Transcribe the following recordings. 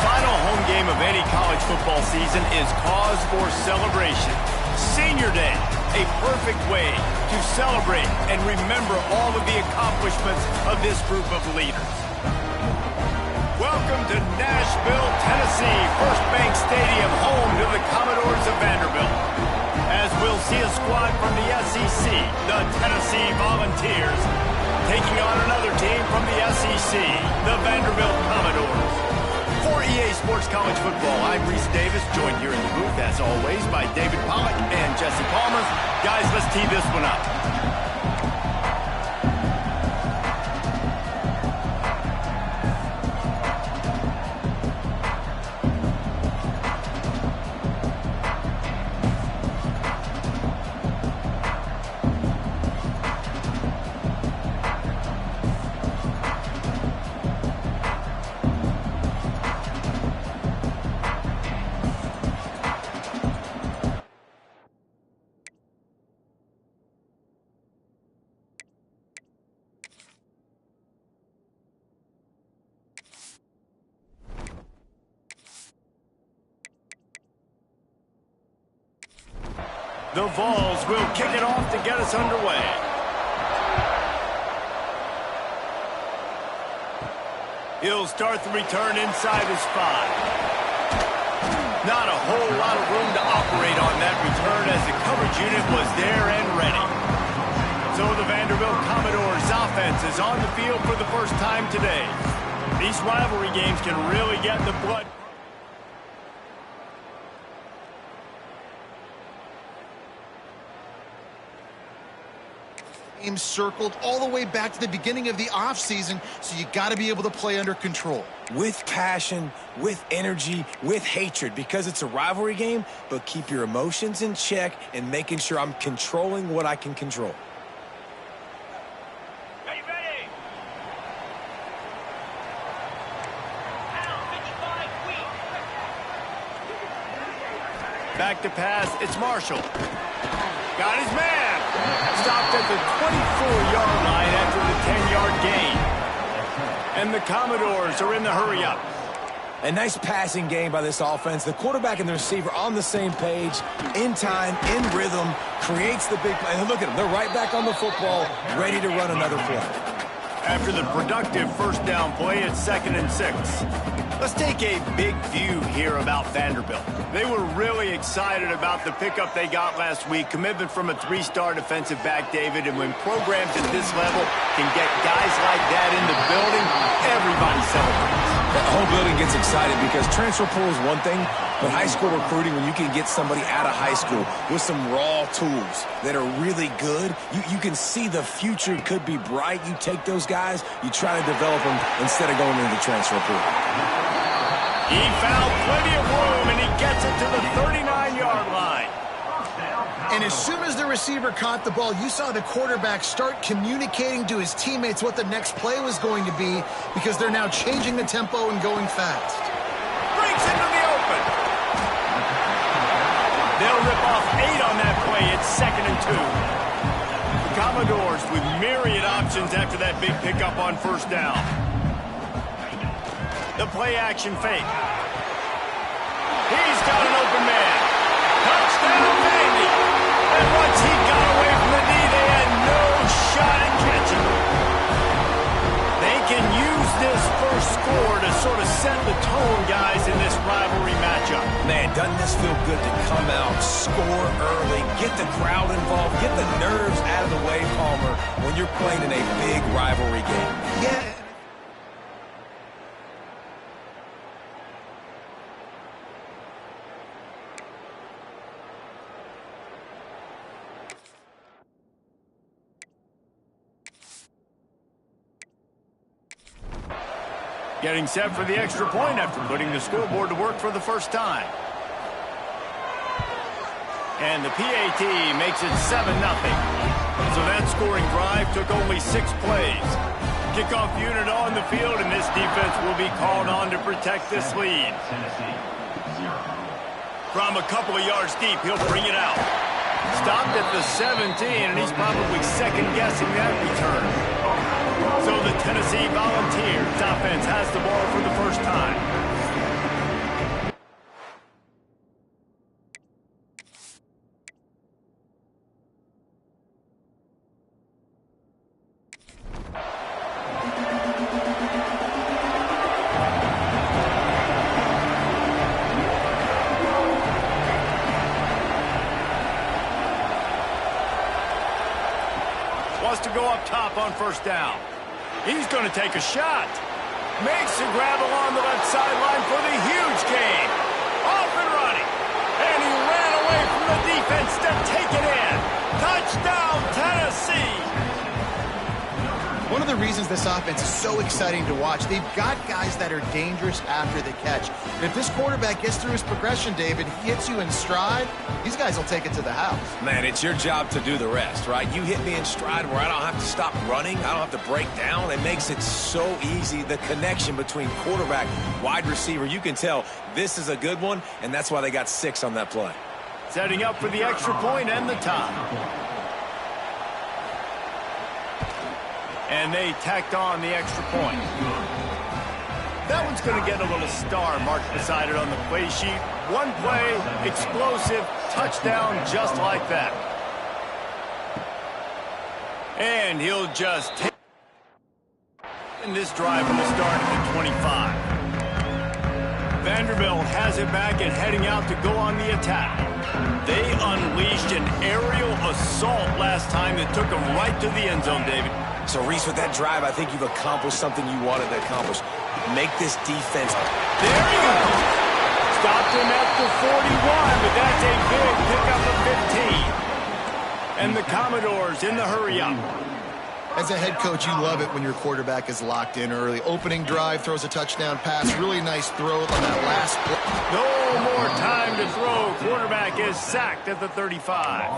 final home game of any college football season is cause for celebration. Senior Day, a perfect way to celebrate and remember all of the accomplishments of this group of leaders. Welcome to Nashville, Tennessee, First Bank Stadium, home to the Commodores of Vanderbilt. As we'll see a squad from the SEC, the Tennessee Volunteers, taking on another team from the SEC, the Vanderbilt Commodores. For EA Sports College Football, I'm Reese Davis, joined here in the booth, as always, by David Pollack and Jesse Palmer. Guys, let's tee this one up. The Vols will kick it off to get us underway. He'll start the return inside his 5. Not a whole lot of room to operate on that return as the coverage unit was there and ready. So the Vanderbilt Commodores offense is on the field for the first time today. These rivalry games can really get in the blood. Circled all the way back to the beginning of the offseason, so you got to be able to play under control. With passion, with energy, with hatred, because it's a rivalry game, but keep your emotions in check and making sure I'm controlling what I can control. Ready, ready. Back to pass, it's Marshall. Got his man. Stopped at the 24-yard line after the 10-yard gain. And the Commodores are in the hurry-up. A nice passing game by this offense. The quarterback and the receiver on the same page, in time, in rhythm, creates the big play. And look at them. They're right back on the football, ready to run another play. After the productive first down play, it's 2nd and 6. Let's take a big view here about Vanderbilt. They were really excited about the pickup they got last week. Commitment from a 3-star defensive back, David. And when programs at this level can get guys like that in the building, everybody celebrates. The whole building gets excited because transfer portal is one thing, but high school recruiting, when you can get somebody out of high school with some raw tools that are really good, you can see the future could be bright. You take those guys, you try to develop them instead of going into the transfer portal. He found plenty of room, and he gets it to the 39-yard line. And as soon as the receiver caught the ball, you saw the quarterback start communicating to his teammates what the next play was going to be, because they're now changing the tempo and going fast. Breaks into the open. They'll rip off 8 on that play. It's 2nd and 2. The Commodores with myriad options after that big pickup on first down. The play-action fake. He's got an open man. Touchdown, Vandy. And once he got away from the knee, they had no shot at catching him. They can use this first score to sort of set the tone, guys, in this rivalry matchup. Man, doesn't this feel good to come out, score early, get the crowd involved, get the nerves out of the way, Palmer, when you're playing in a big rivalry game? Yeah. Getting set for the extra point after putting the scoreboard to work for the first time. And the PAT makes it 7-0. So that scoring drive took only 6 plays. Kickoff unit on the field, and this defense will be called on to protect this lead. From a couple of yards deep, he'll bring it out. Stopped at the 17, and he's probably second-guessing that return. So the Tennessee Volunteers offense has the ball for the first time. to go up top on first down. He's going to take a shot. Makes a grab along the left sideline for the huge gain. Off and running. And he ran away from the defense to take it in. Touchdown, Tennessee. One of the reasons this offense is so exciting to watch, they've got guys that are dangerous after the catch. And if this quarterback gets through his progression, David, he hits you in stride, these guys will take it to the house. Man, it's your job to do the rest, right? You hit me in stride where I don't have to stop running. I don't have to break down. It makes it so easy, the connection between quarterback, wide receiver. You can tell this is a good one, and that's why they got 6 on that play. Setting up for the extra point and the tie. And they tacked on the extra point. That one's going to get a little star marked beside it on the play sheet. One play, explosive, touchdown just like that. And he'll just take in this drive will start at the 25. Vanderbilt has it back and heading out to go on the attack. They unleashed an aerial assault last time that took them right to the end zone, David. So, Reese, with that drive, I think you've accomplished something you wanted to accomplish. Make this defense. There he goes. Stopped him at the 41, but that's a big pickup of 15. And the Commodores in the hurry-up. As a head coach, you love it when your quarterback is locked in early. Opening drive, throws a touchdown pass. Really nice throw on that last play. No more time to throw. Quarterback is sacked at the 35.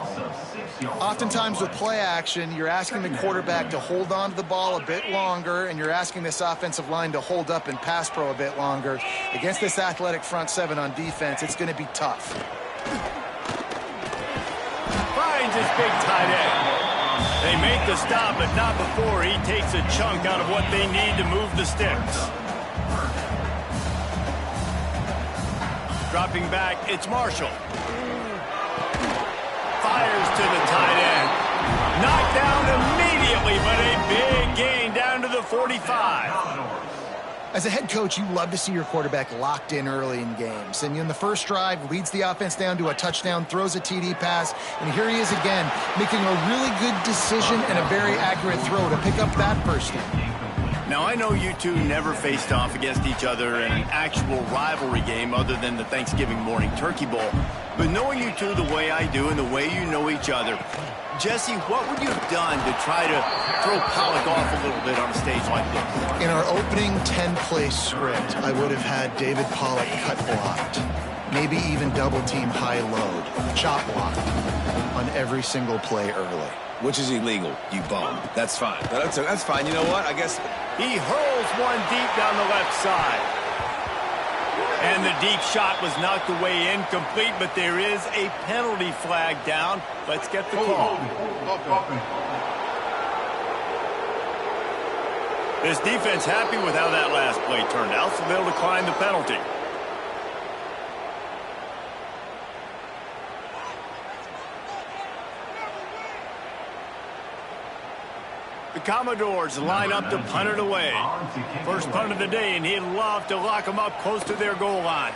Oftentimes with play action, you're asking the quarterback to hold on to the ball a bit longer, and you're asking this offensive line to hold up and pass pro a bit longer. Against this athletic front seven on defense, it's going to be tough. Finds his big tight end. They make the stop, but not before he takes a chunk out of what they need to move the sticks. Dropping back, it's Marshall. Fires to the tight end. Knocked down immediately, but a big gain down to the 45. As a head coach, you love to see your quarterback locked in early in games. And in the first drive, leads the offense down to a touchdown, throws a TD pass, and here he is again, making a really good decision and a very accurate throw to pick up that first down. Now, I know you two never faced off against each other in an actual rivalry game other than the Thanksgiving morning Turkey Bowl. But knowing you two the way I do and the way you know each other, Jesse, what would you have done to try to throw Pollock off a little bit on a stage like this? In our opening 10-play script, I would have had David Pollock cut blocked, maybe even double-team high-load, chop blocked on every single play early. Which is illegal, you bum. That's fine. That's fine. You know what? I guess he hurls one deep down the left side. And the deep shot was knocked away incomplete, but there is a penalty flag down. Let's get the call. This defense happy with how that last play turned out, so they'll decline the penalty. The Commodores line up to punt it away. First punt of the day, and he'd love to lock them up close to their goal line.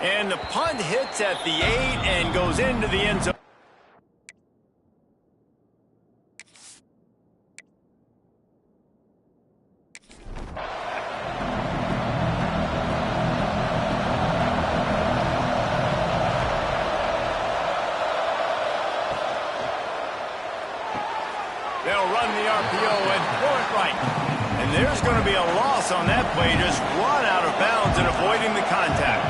And the punt hits at the 8 and goes into the end zone. They'll run the RPO and throw it right. And there's going to be a loss on that play. Just run out of bounds and avoiding the contact.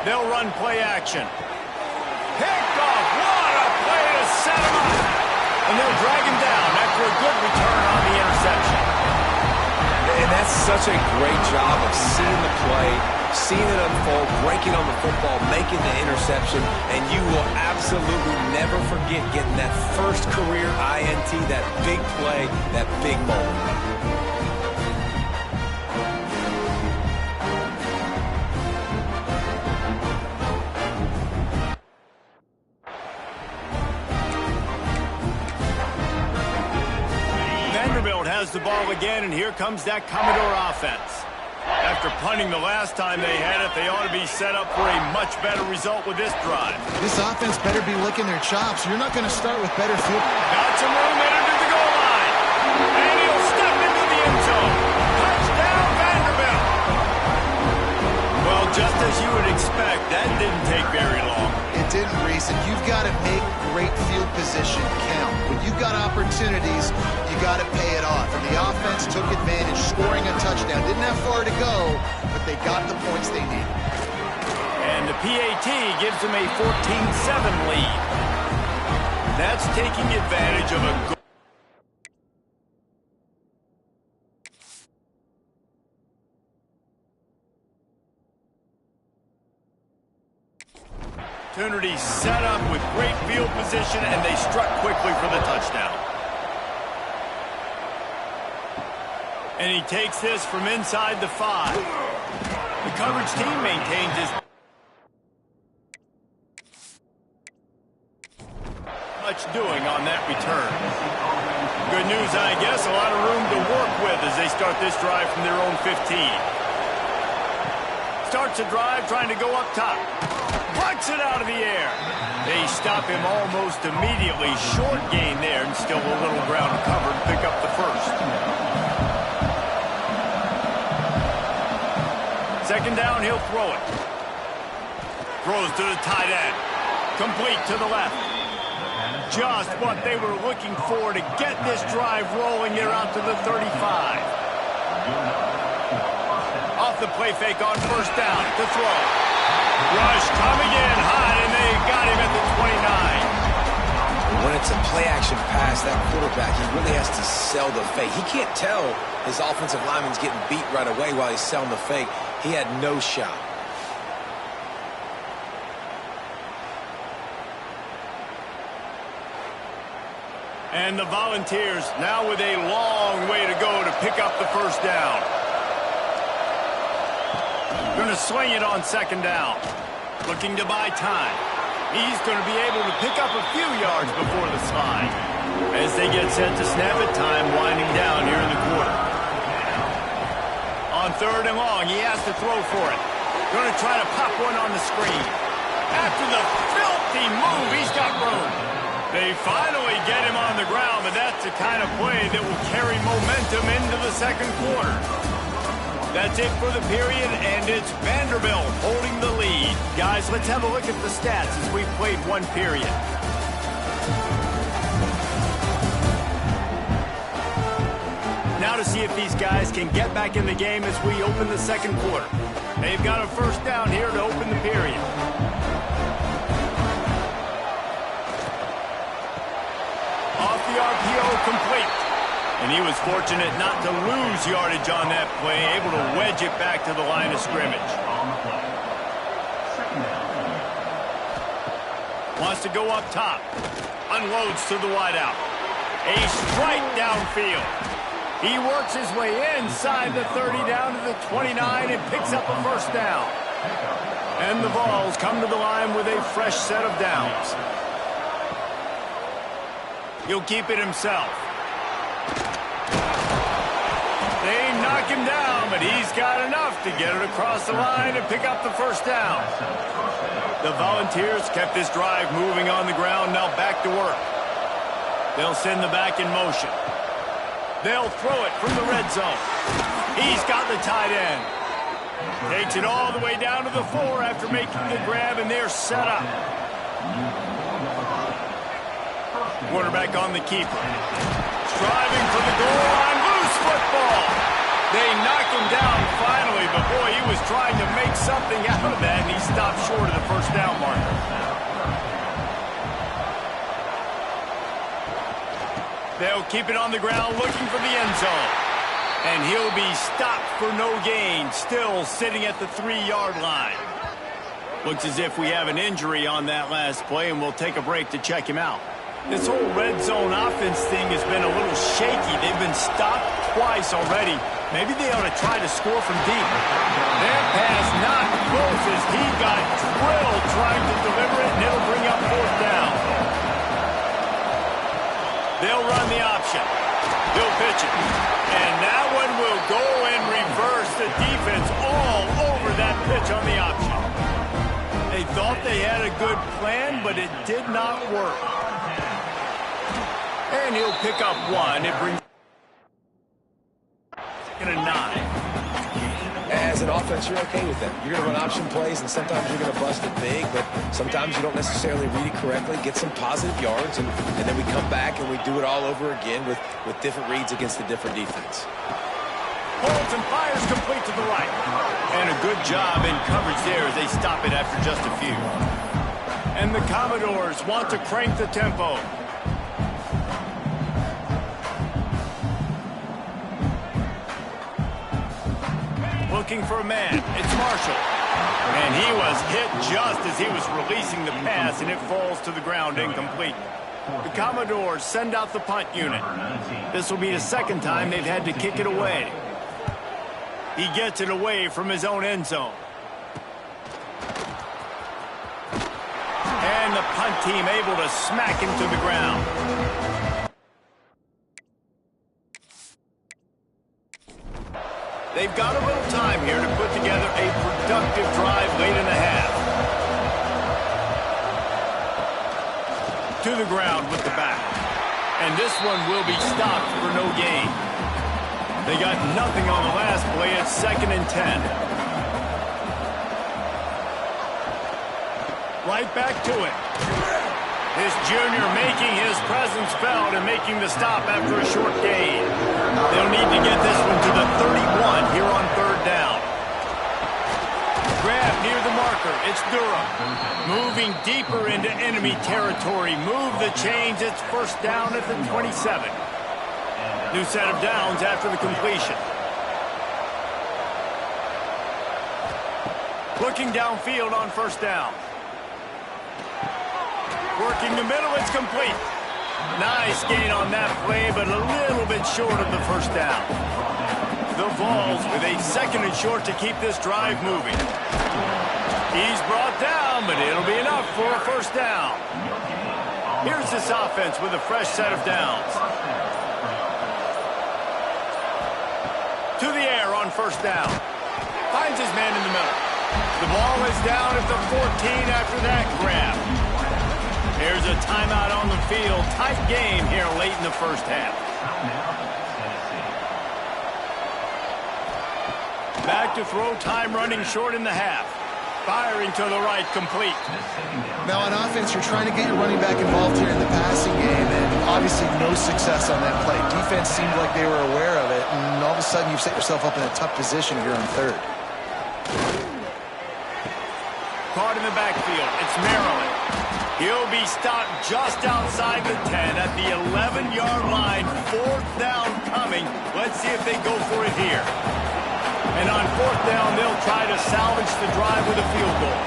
They'll run play action. Picked off. What a play to set him up. And they'll drag him down after a good return on the interception. And that's such a great job of seeing the play, seeing it unfold, breaking on the football, making the interception, and you will absolutely never forget getting that first career INT, that big play, that big moment. Vanderbilt has the ball again, and here comes that Commodore offense. After punting the last time they had it, they ought to be set up for a much better result with this drive. This offense better be licking their chops. You're not going to start with better field. Got some room headed to the goal line. And he'll step into the end zone. Touchdown, Vanderbilt. Well, just as you would expect, that didn't take very long. It didn't, Reese, and you've got to make great field position count. When you've got opportunities, you got to pay it off. And the offense took advantage, scoring a touchdown. Didn't have far to go, but they got the points they needed. And the PAT gives them a 14-7 lead. That's taking advantage of a good... opportunity set up with great field position, and they struck quickly for the touchdown. And he takes this from inside the 5. The coverage team maintains his... much doing on that return. Good news, I guess, a lot of room to work with as they start this drive from their own 15. Starts a drive trying to go up top. Plucks it out of the air. They stop him almost immediately. Short gain there and still a little ground covered. Pick up the first. Second down, he'll throw it. Throws to the tight end. Complete to the left. Just what they were looking for to get this drive rolling. They're out to the 35. Off the play fake on first down to throw. Rush coming in high, and they got him at the 29. When it's a play-action pass, that quarterback, he really has to sell the fake. He can't tell his offensive lineman's getting beat right away while he's selling the fake. He had no shot. And the Volunteers now with a long way to go to pick up the first down. Going to swing it on second down. Looking to buy time. He's going to be able to pick up a few yards before the slide. As they get set to snap it, time winding down here in the quarter. On third and long, he has to throw for it. Going to try to pop one on the screen. After the filthy move, he's got room. They finally get him on the ground, but that's the kind of play that will carry momentum into the second quarter. That's it for the period, and it's Vanderbilt holding the lead. Guys, let's have a look at the stats as we've played one period. Now to see if these guys can get back in the game as we open the second quarter. They've got a first down here to open the period. Off the RPO, complete. And he was fortunate not to lose yardage on that play, able to wedge it back to the line of scrimmage. Wants to go up top. Unloads to the wideout. A strike downfield. He works his way inside the 30 down to the 29 and picks up a first down. And the Vols come to the line with a fresh set of downs. He'll keep it himself. They knock him down, but he's got enough to get it across the line and pick up the first down. The Volunteers kept this drive moving on the ground, now back to work. They'll send the back in motion. They'll throw it from the red zone. He's got the tight end. Takes it all the way down to the 4 after making the grab, and they're set up. Quarterback on the keeper. Striving for the goal line. Loose football. They knock him down finally, but boy, he was trying to make something out of that, and he stopped short of the first down marker. They'll keep it on the ground looking for the end zone. And he'll be stopped for no gain, still sitting at the 3-yard line. Looks as if we have an injury on that last play, and we'll take a break to check him out. This whole red zone offense thing has been a little shaky. They've been stopped twice already. Maybe they ought to try to score from deep. Their pass not close as he got drilled trying to deliver it, and it'll bring up fourth down. They'll run the option. He'll pitch it. And that one will go in reverse. the defense all over that pitch on the option. They thought they had a good plan, but it did not work. And he'll pick up one. It brings in a 9. As an offense, you're okay with that. You're going to run option plays, and sometimes you're going to bust it big, but sometimes you don't necessarily read it correctly, get some positive yards, and then we come back and we do it all over again with different reads against a different defense. Holds and fires complete to the right. And a good job in coverage there as they stop it after just a few. And the Commodores want to crank the tempo. Looking for a man. It's Marshall. And he was hit just as he was releasing the pass, and it falls to the ground incomplete. The Commodores send out the punt unit. This will be the second time they've had to kick it away. He gets it away from his own end zone. And the punt team able to smack him to the ground. They've got a little time here to put together a productive drive late in the half. To the ground with the back. And this one will be stopped for no gain. They got nothing on the last play. It's 2nd and 10. Right back to it. This junior making his presence felt and making the stop after a short gain. They'll need to get this one to the 31 here on 3rd down. Grab near the marker. It's Durham. Moving deeper into enemy territory. Move the chains. It's 1st down at the 27. New set of downs after the completion. Looking downfield on 1st down. Working the middle, it's complete. Nice gain on that play, but a little bit short of the 1st down. The Vols with a 2nd and short to keep this drive moving. He's brought down, but it'll be enough for a 1st down. Here's this offense with a fresh set of downs. To the air on 1st down. Finds his man in the middle. The ball is down at the 14 after that grab. There's a timeout on the field. Tight game here late in the 1st half. Back to throw, time running short in the half. Firing to the right, complete. Now on offense, you're trying to get your running back involved here in the passing game, and obviously no success on that play. Defense seemed like they were aware of it, and all of a sudden you've set yourself up in a tough position here on 3rd. Caught in the backfield. It's Maryland. He'll be stopped just outside the 10 at the 11-yard line. 4th down coming. Let's see if they go for it here. And on 4th down, they'll try to salvage the drive with a field goal.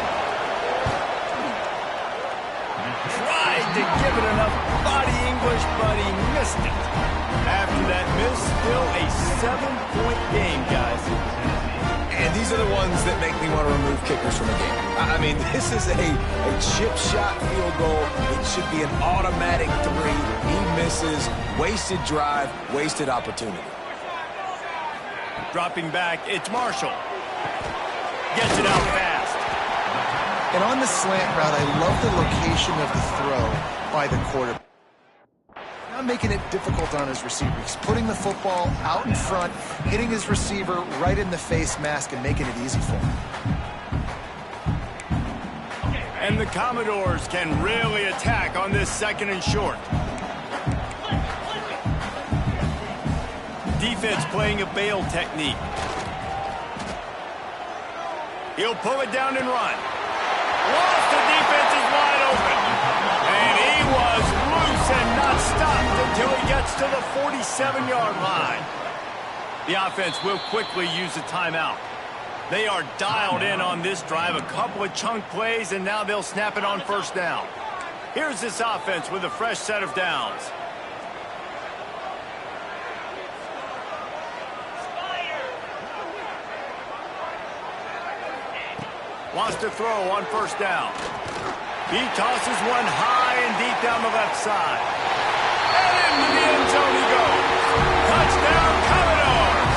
Tried to give it enough body English, but he missed it. After that miss, still a 7-point game, guys. And these are the ones that make me want to remove kickers from the game. I mean, this is a chip shot field goal. It should be an automatic 3. He misses. Wasted drive, wasted opportunity. Dropping back, it's Marshall. Gets it out fast. And on the slant route, I love the location of the throw by the quarterback. Not making it difficult on his receiver. He's putting the football out in front, hitting his receiver right in the face mask and making it easy for him. And the Commodores can really attack on this 2nd and short. Defense playing a bail technique. He'll pull it down and run. Lost, the defense is wide open. And he was loose and not stopped until he gets to the 47-yard line. The offense will quickly use a timeout. They are dialed in on this drive. A couple of chunk plays, and now they'll snap it on 1st down. Here's this offense with a fresh set of downs. Wants to throw on 1st down. He tosses one high and deep down the left side. And into the end zone he goes. Touchdown, Commodores!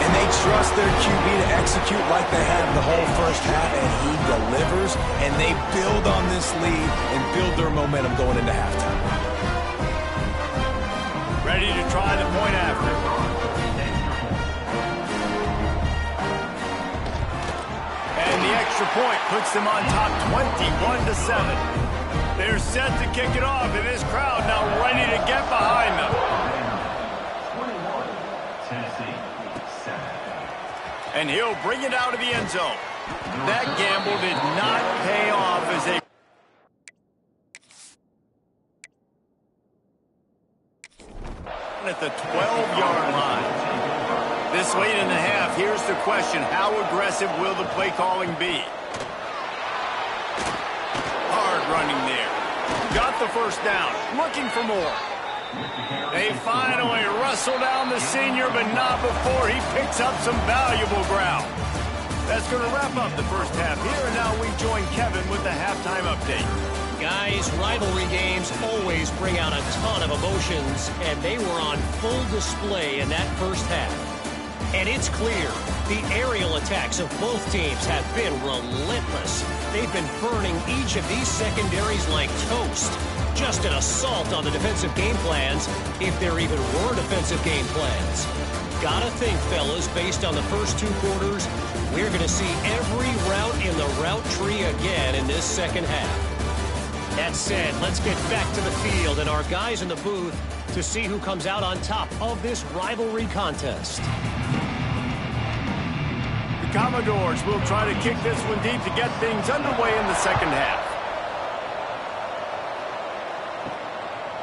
And they trust their QB to execute like they have the whole first half, and he delivers, and they build on this lead and build their momentum going into halftime. Ready to try the point after. And the extra point puts them on top 21-7. They're set to kick it off, and this crowd now ready to get behind them. And he'll bring it out of the end zone. That gamble did not pay off as they at the 12-yard line. This late in the half, here's the question: how aggressive will the play calling be? Hard running there. Got the first down. Looking for more. They finally wrestle down the senior, but not before he picks up some valuable ground. That's going to wrap up the first half here, and now we join Kevin with the halftime update. Guys, rivalry games always bring out a ton of emotions, and they were on full display in that first half. And it's clear, the aerial attacks of both teams have been relentless. They've been burning each of these secondaries like toast. Just an assault on the defensive game plans, if there even were defensive game plans. Gotta think, fellas, based on the first two quarters, we're going to see every route in the route tree again in this second half. That said, let's get back to the field and our guys in the booth to see who comes out on top of this rivalry contest. The Commodores will try to kick this one deep to get things underway in the second half.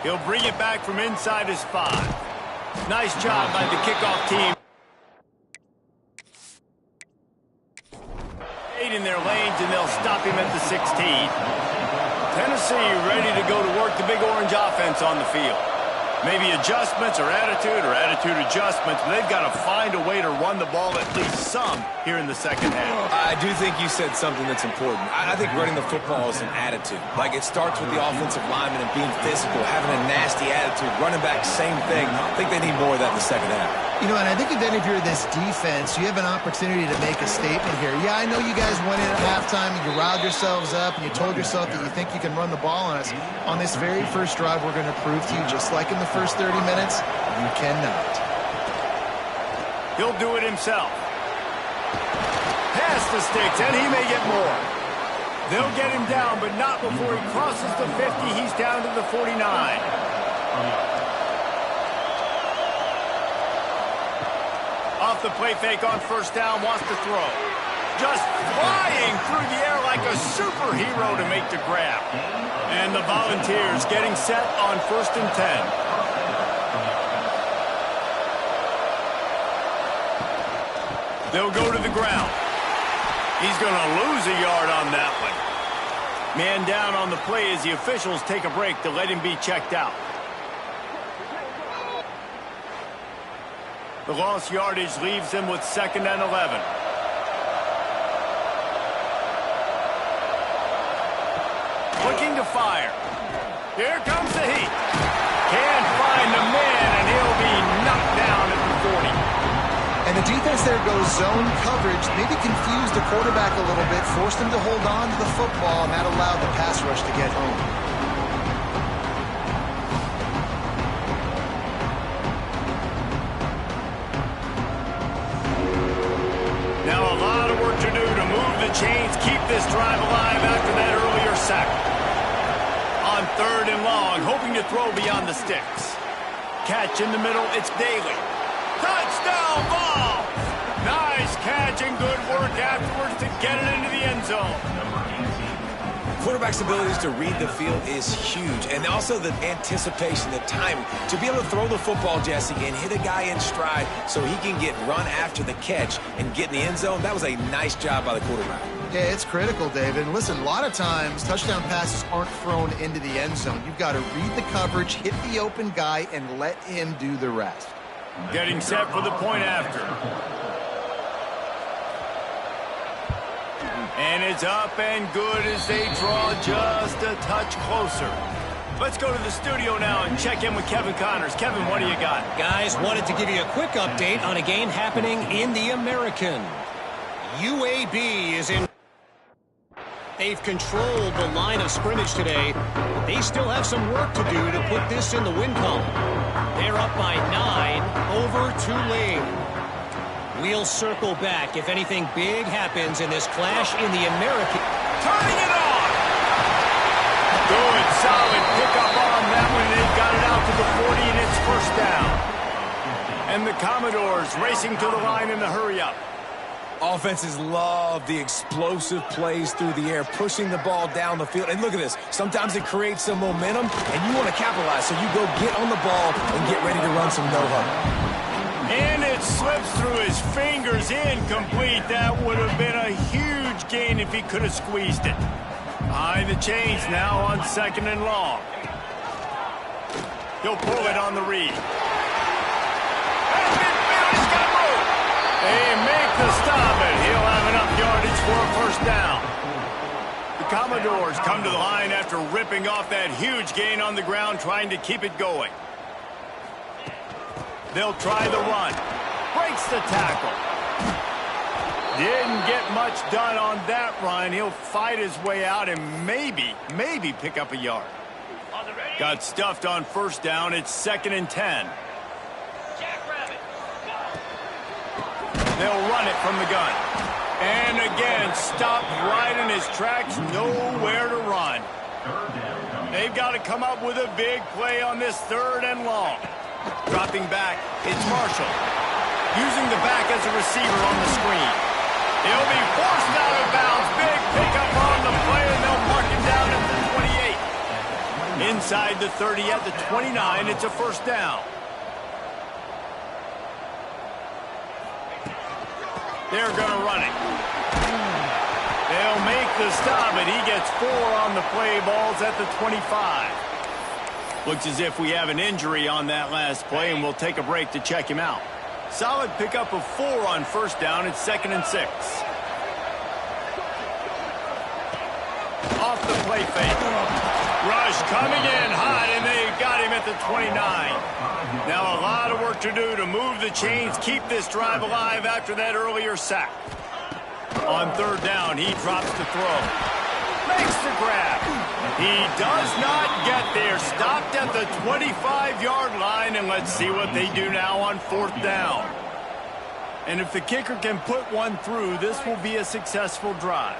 He'll bring it back from inside his 5. Nice job by the kickoff team. In their lanes, and they'll stop him at the 16. Tennessee ready to go to work the Big Orange offense on the field. Maybe adjustments or attitude adjustments, but they've got to find a way to run the ball at least some here in the second half. I do think you said something that's important. I think running the football is an attitude. Like, it starts with the offensive lineman and being physical, having a nasty attitude. Running back, same thing. I think they need more of that in the second half. You know, and I think if you're this defense, you have an opportunity to make a statement here. Yeah, I know you guys went in at halftime and you riled yourselves up and you told yourself that you think you can run the ball on us. On this very first drive, we're going to prove to you, just like in the first 30 minutes, you cannot. He'll do it himself. Pass the sticks, and he may get more. They'll get him down, but not before he crosses the 50. He's down to the 49. Off the play fake on first down, wants to throw. Just flying through the air like a superhero to make the grab. And the Volunteers getting set on 1st and 10. They'll go to the ground. He's going to lose a yard on that one. Man down on the play as the officials take a break to let him be checked out. The lost yardage leaves them with 2nd and 11. Looking to fire. Here comes the heat. Can't find the man, and he'll be knocked down at the 40. And the defense there goes zone coverage, maybe confused the quarterback a little bit, forced him to hold on to the football, and that allowed the pass rush to get home. Now a lot of work to do to move the chains, keep this drive alive after that earlier sack. On 3rd and long, hoping to throw beyond the sticks. Catch in the middle, it's Daly. Touchdown, Vols! Nice catch and good work afterwards to get it into the end zone. Quarterback's abilities to read the field is huge, and also the anticipation, the timing. To be able to throw the football, Jesse, and hit a guy in stride so he can get run after the catch and get in the end zone, that was a nice job by the quarterback. Yeah, it's critical, David. And listen, a lot of times, touchdown passes aren't thrown into the end zone. You've got to read the coverage, hit the open guy, and let him do the rest. Getting set for the point after. And it's up and good as they draw just a touch closer. Let's go to the studio now and check in with Kevin Connors. Kevin, what do you got? Guys, wanted to give you a quick update on a game happening in the American. UAB is in. They've controlled the line of scrimmage today. They still have some work to do to put this in the win column. They're up by 9 over Tulane. We'll circle back if anything big happens in this clash in the American. Turning it on! Good, solid pickup on that one. They've got it out to the 40, and it's first down. And the Commodores racing to the line in the hurry-up. Offenses love the explosive plays through the air, pushing the ball down the field. And look at this. Sometimes it creates some momentum, and you want to capitalize. So you go get on the ball and get ready to run some no-huddle. And it slips through his fingers, incomplete. That would have been a huge gain if he could have squeezed it. Behind the chains now on 2nd and long. He'll pull it on the read. They make the stop, and he'll have enough yardage for a first down. The Commodores come to the line after ripping off that huge gain on the ground, trying to keep it going. They'll try the run. Breaks the tackle. Didn't get much done on that run. He'll fight his way out and maybe pick up a yard. Got stuffed on first down. It's 2nd and 10. They'll run it from the gun. And again, stopped right in his tracks, nowhere to run. They've got to come up with a big play on this 3rd and long. Dropping back, it's Marshall. Using the back as a receiver on the screen. He'll be forced out of bounds. Big pickup on the play, and they'll mark him down at the 28. Inside the 30 at the 29, it's a first down. They're going to run it. They'll make the stop, and he gets 4 on the play. Ball's at the 25. Looks as if we have an injury on that last play, and we'll take a break to check him out. Solid pickup of 4 on first down. It's 2nd and 6. Off the play fake. Rush coming in hot, and they got him at the 29. Now a lot of work to do to move the chains, keep this drive alive after that earlier sack. On 3rd down, he drops the throw. Makes the grab. He does not get there. Stopped at the 25-yard line, and let's see what they do now on 4th down. And if the kicker can put one through, this will be a successful drive.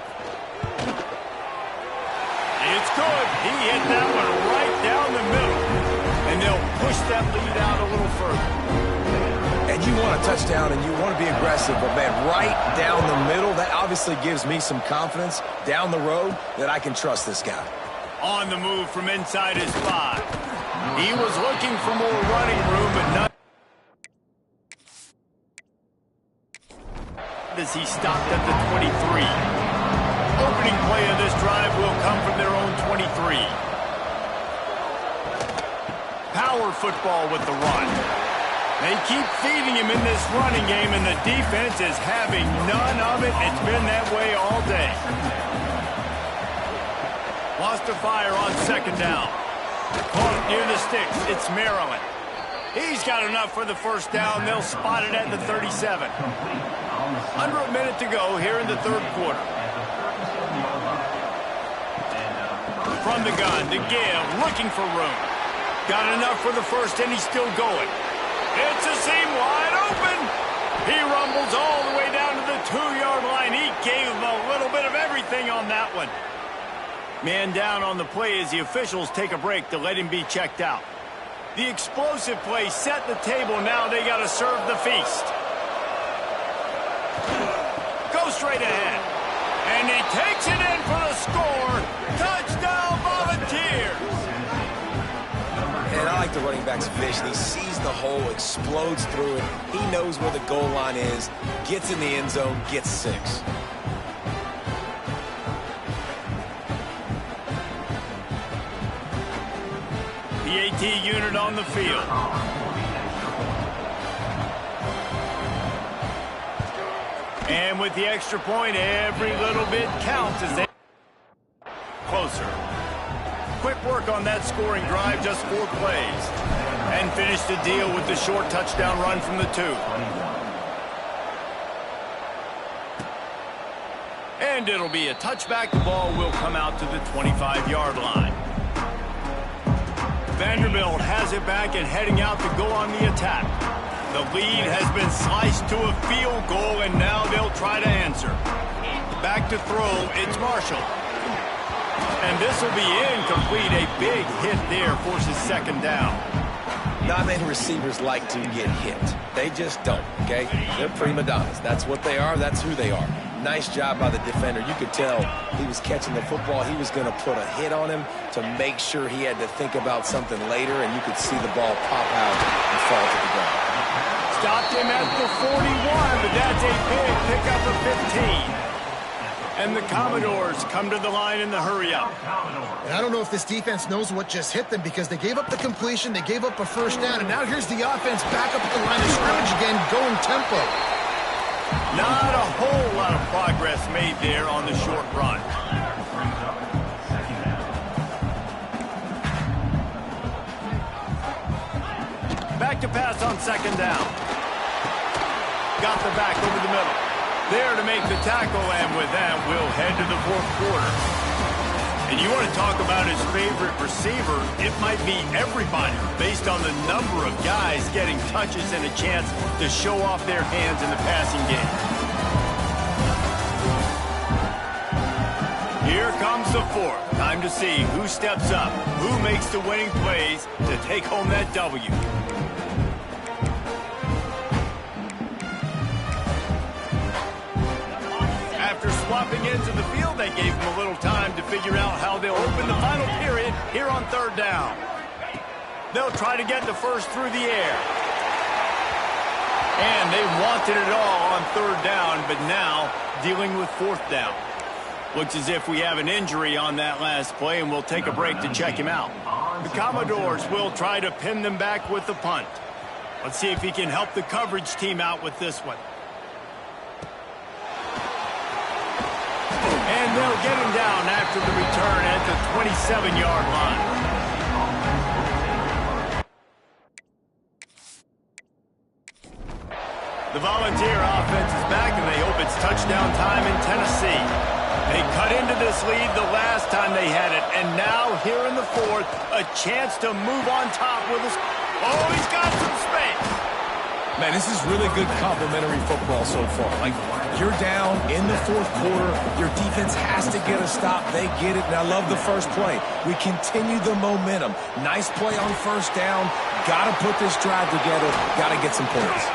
It's good. He hit that one right down the middle. And they'll push that lead out a little further. And you want a touchdown and you want to be aggressive, but man, right down the middle, that obviously gives me some confidence down the road that I can trust this guy. On the move from inside his 5. He was looking for more running room, but not as he stopped at the 23. Opening play of this drive will come from their own 23. Power football with the run. They keep feeding him in this running game, and the defense is having none of it. It's been that way all day. Lost a fire on 2nd down. Caught near the sticks. It's Maryland. He's got enough for the first down. They'll spot it at the 37. Under a minute to go here in the 3rd quarter. From the gun, to give, looking for room. Got enough for the first, and he's still going. It's a seam wide open. He rumbles all the way down to the 2-yard line. He gave him a little bit of everything on that one. Man down on the play as the officials take a break to let him be checked out. The explosive play set the table. Now they got to serve the feast. Go straight ahead. And he takes it in for the score. Touchdown, Volunteers. And I like the running back's vision. He sees the hole, explodes through it. He knows where the goal line is, gets in the end zone, gets 6. The AT unit on the field. And with the extra point, every little bit counts as they closer. quick work on that scoring drive, just 4 plays. And finished the deal with the short touchdown run from the 2. And it'll be a touchback. The ball will come out to the 25-yard line. Vanderbilt has it back and heading out to go on the attack. The lead has been sliced to a field goal, and now they'll try to answer. Back to throw, it's Marshall. And this will be incomplete. A big hit there forces second down. Not many receivers like to get hit. They just don't, okay? They're prima donnas. That's what they are. That's who they are. Nice job by the defender. You could tell he was catching the football. He was going to put a hit on him to make sure he had to think about something later, and you could see the ball pop out and fall to the ground. Stopped him at the 41, but that's a big pickup of 15. And the Commodores come to the line in the hurry-up. And I don't know if this defense knows what just hit them, because they gave up the completion, they gave up a first down, and now here's the offense back up at the line of scrimmage again, going tempo. Not a whole lot of progress made there on the short run. Back to pass on second down. Got the back over the middle. There to make the tackle, and with that, we'll head to the 4th quarter. And you want to talk about his favorite receiver, it might be everybody, based on the number of guys getting touches and a chance to show off their hands in the passing game. Here comes the 4th. Time to see who steps up, who makes the winning plays to take home that W. After swapping into the field, they gave him a little time to figure out how they'll open the final period here on 3rd down. They'll try to get the first through the air. And they wanted it all on 3rd down, but now dealing with 4th down. Looks as if we have an injury on that last play, and we'll take a break to check him out. The Commodores will try to pin them back with the punt. Let's see if he can help the coverage team out with this one. And they'll get him down after the return at the 27-yard line. The Volunteer offense is back, and they hope it's touchdown time in Tennessee. They cut into this lead the last time they had it, and now here in the 4th, a chance to move on top with us. Oh, he's got some space. Man, this is really good complimentary football so far. Like, you're down in the 4th quarter. Your defense has to get a stop. They get it, and I love the first play. We continue the momentum. Nice play on first down. Got to put this drive together. Got to get some points.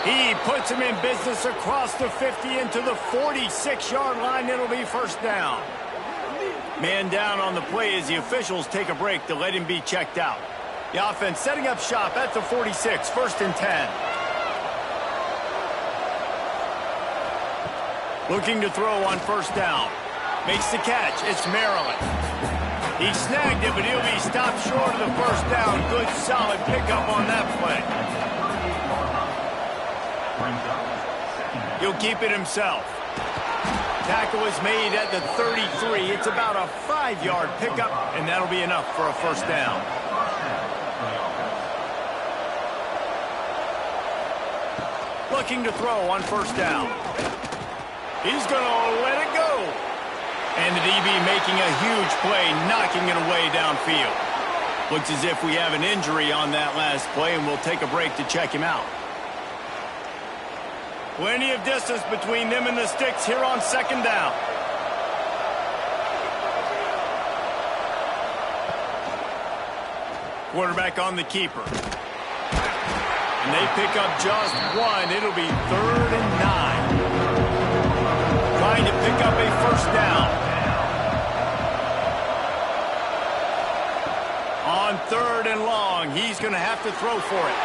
He puts him in business across the 50 into the 46-yard line. It'll be first down. Man down on the play as the officials take a break to let him be checked out. The offense setting up shop at the 46, 1st and 10. Looking to throw on first down. Makes the catch. It's Maryland. He snagged it, but he'll be stopped short of the first down. Good, solid pickup on that play. He'll keep it himself. Tackle is made at the 33. It's about a 5-yard pickup, and that'll be enough for a first down. Looking to throw on first down. He's going to let it go. And the DB making a huge play, knocking it away downfield. Looks as if we have an injury on that last play, and we'll take a break to check him out. Plenty of distance between them and the sticks here on second down. Quarterback on the keeper. And they pick up just one. It'll be 3rd and 9. Trying to pick up a first down. On 3rd and long, he's going to have to throw for it.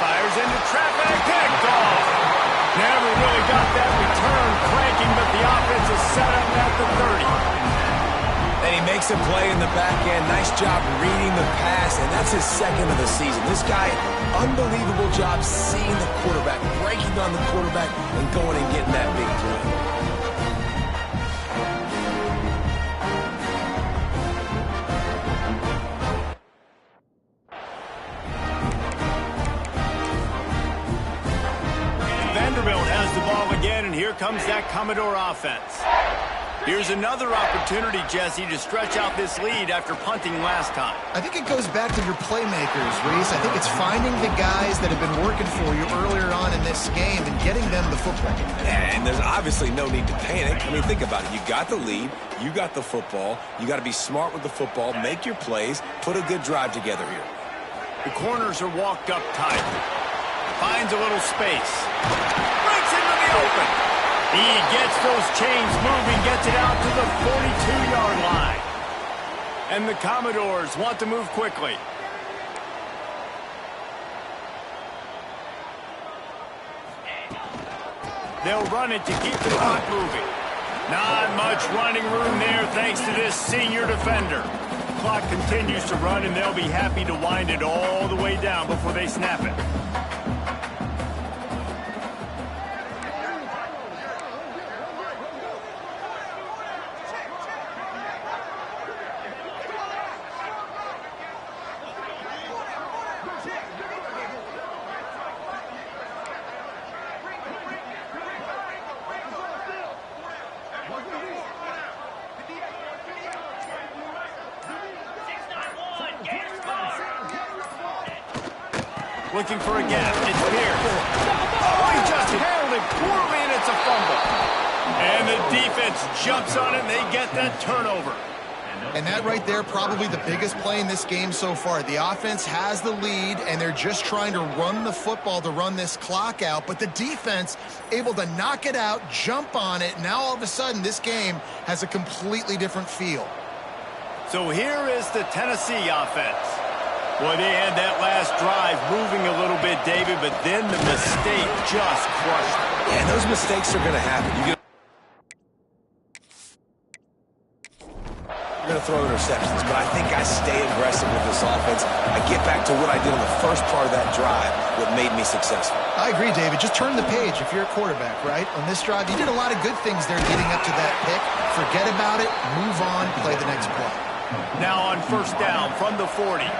Fires into traffic. Picked off. Never really got that return cranking, but the offense is set up at the 30. And he makes a play in the back end. Nice job reading the pass, and that's his 2nd of the season. This guy, unbelievable job seeing the quarterback, breaking on the quarterback, and going and getting that big play. and here comes that Commodore offense. Here's another opportunity, Jesse, to stretch out this lead after punting last time. I think it goes back to your playmakers, Reese. I think it's finding the guys that have been working for you earlier on in this game and getting them the football. And there's obviously no need to panic. I mean, think about it. You got the lead. You got the football. You got to be smart with the football. Make your plays. Put a good drive together here. The corners are walked up tight. Finds a little space. Breaks into the open. He gets those chains moving, gets it out to the 42-yard line. And the Commodores want to move quickly. They'll run it to keep the clock moving. Not much running room there thanks to this senior defender. Clock continues to run, and they'll be happy to wind it all the way down before they snap it. Looking for a gap. It's Pierce. Oh, he just handled it poorly, and it's a fumble. And the defense jumps on it, and they get that turnover. And that right there, probably the biggest play in this game so far. The offense has the lead, and they're just trying to run the football to run this clock out. But the defense able to knock it out, jump on it. Now all of a sudden, this game has a completely different feel. So here is the Tennessee offense. Well, they had that last drive moving a little bit, David, but then the mistake just crushed them. Yeah, those mistakes are going to happen. You're going to throw interceptions, but I think I stay aggressive with this offense. I get back to what I did on the first part of that drive, what made me successful. I agree, David. Just turn the page if you're a quarterback, right? On this drive, you did a lot of good things there leading up to that pick. Forget about it, move on, play the next play. Now on first down from the 40.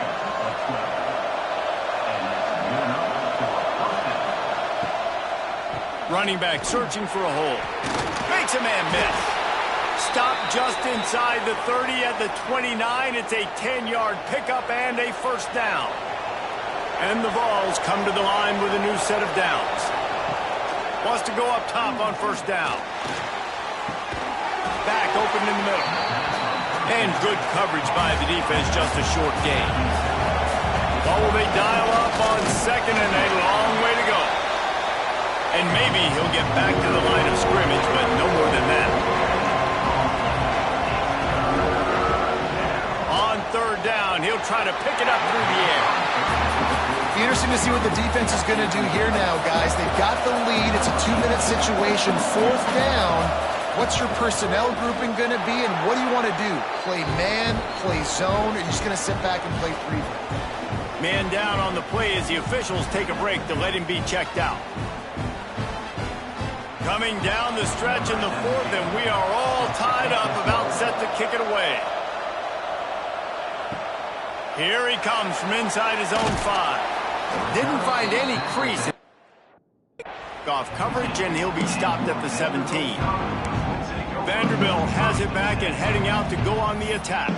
Running back searching for a hole. Makes a man miss. Stop just inside the 30 at the 29. It's a 10-yard pickup and a first down. And the Vols come to the line with a new set of downs. Wants to go up top on first down. Back open in the middle. And good coverage by the defense, just a short gain. What will they dial up on second and a long way to go? And maybe he'll get back to the line of scrimmage, but no more than that. On third down, he'll try to pick it up through the air. Interesting to see what the defense is going to do here now, guys. They've got the lead. It's a 2-minute situation. Fourth down. What's your personnel grouping going to be, and what do you want to do? Play man, play zone, or are you just going to sit back and play preview? Man down on the play as the officials take a break to let him be checked out. Coming down the stretch in the fourth, and we are all tied up, about set to kick it away. Here he comes from inside his own 5. Didn't find any crease. Off coverage, and he'll be stopped at the 17. Vanderbilt has it back and heading out to go on the attack.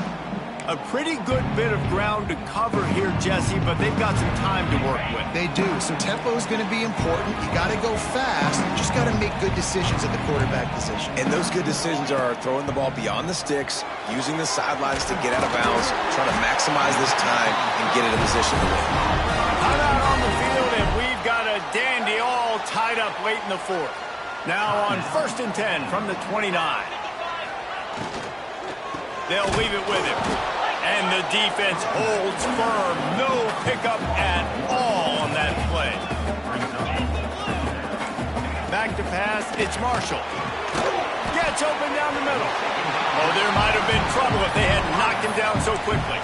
A pretty good bit of ground to cover here, Jesse, but they've got some time to work with. They do, so tempo is going to be important. You got to go fast. You just got to make good decisions at the quarterback position. And those good decisions are throwing the ball beyond the sticks, using the sidelines to get out of bounds, trying to maximize this time and get it in position to win. Time out on the field, and we've got a dandy all tied up late in the fourth. Now on first and 10 from the 29. They'll leave it with him. And the defense holds firm. No pickup at all on that play. Back to pass. It's Marshall. Gets open down the middle. Oh, there might have been trouble if they had knocked him down so quickly.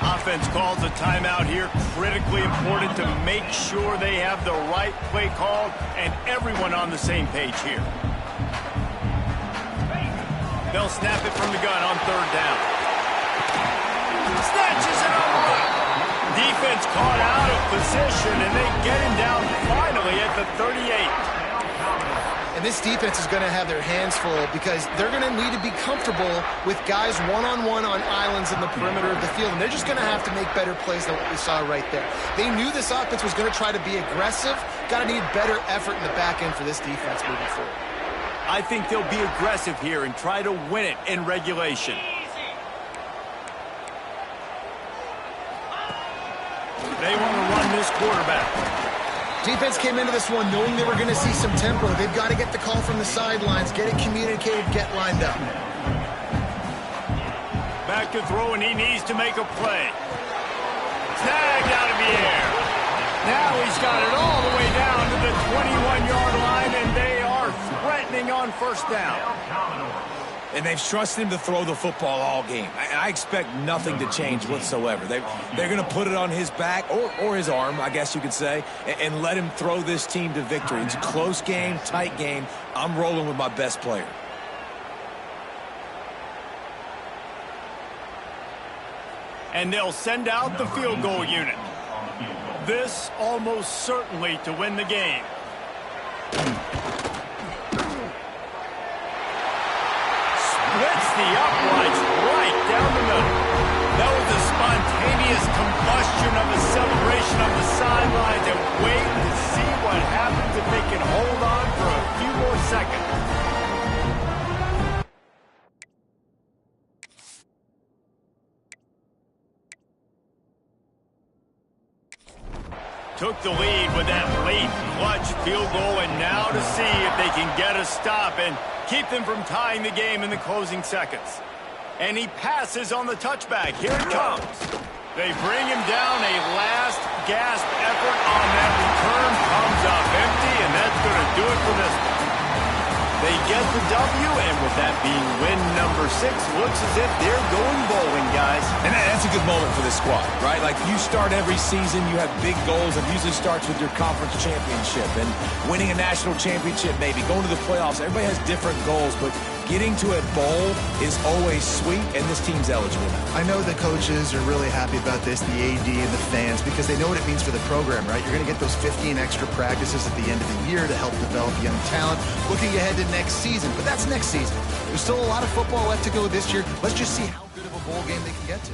Offense calls a timeout here. Critically important to make sure they have the right play called and everyone on the same page here. They'll snap it from the gun on third down. Snatches it on the run. Defense caught out of position, and they get him down finally at the 38. And this defense is going to have their hands full because they're going to need to be comfortable with guys one-on-one on islands in the perimeter of the field. And they're just going to have to make better plays than what we saw right there. They knew this offense was going to try to be aggressive. Got to need better effort in the back end for this defense moving forward. I think they'll be aggressive here and try to win it in regulation. They want to run this quarterback. Defense came into this one knowing they were going to see some tempo. They've got to get the call from the sidelines, get it communicated, get lined up. Back to throw, and he needs to make a play. Snagged out of the air. Now he's got it all the way down to the 21-yard line, and they are threatening on first down. And they've trusted him to throw the football all game. I expect nothing to change whatsoever. They're going to put it on his back, or his arm, I guess you could say, and let him throw this team to victory. It's a close game, tight game. I'm rolling with my best player. And they'll send out the field goal unit. This almost certainly to win the game. Splits the uprights right down the middle. That was a spontaneous combustion of a celebration on the sidelines, and wait to see what happens if they can hold on for a few more seconds. Took the lead with that late clutch field goal, and now to see if they can get a stop and keep them from tying the game in the closing seconds. And he passes on the touchback. Here it comes. They bring him down. A last gasp effort on that return comes up empty, and that's going to do it for this one. They get the W, and with that being win number 6, looks as if they're going bowling, guys. And that's a good moment for this squad, right? Like, you start every season, you have big goals. It usually starts with your conference championship and winning a national championship, maybe going to the playoffs. Everybody has different goals, but getting to a bowl is always sweet, and this team's eligible now. I know the coaches are really happy about this, the AD and the fans, because they know what it means for the program, right? You're going to get those 15 extra practices at the end of the year to help develop young talent. Looking ahead to next season, but that's next season. There's still a lot of football left to go this year. Let's just see how good of a bowl game they can get to.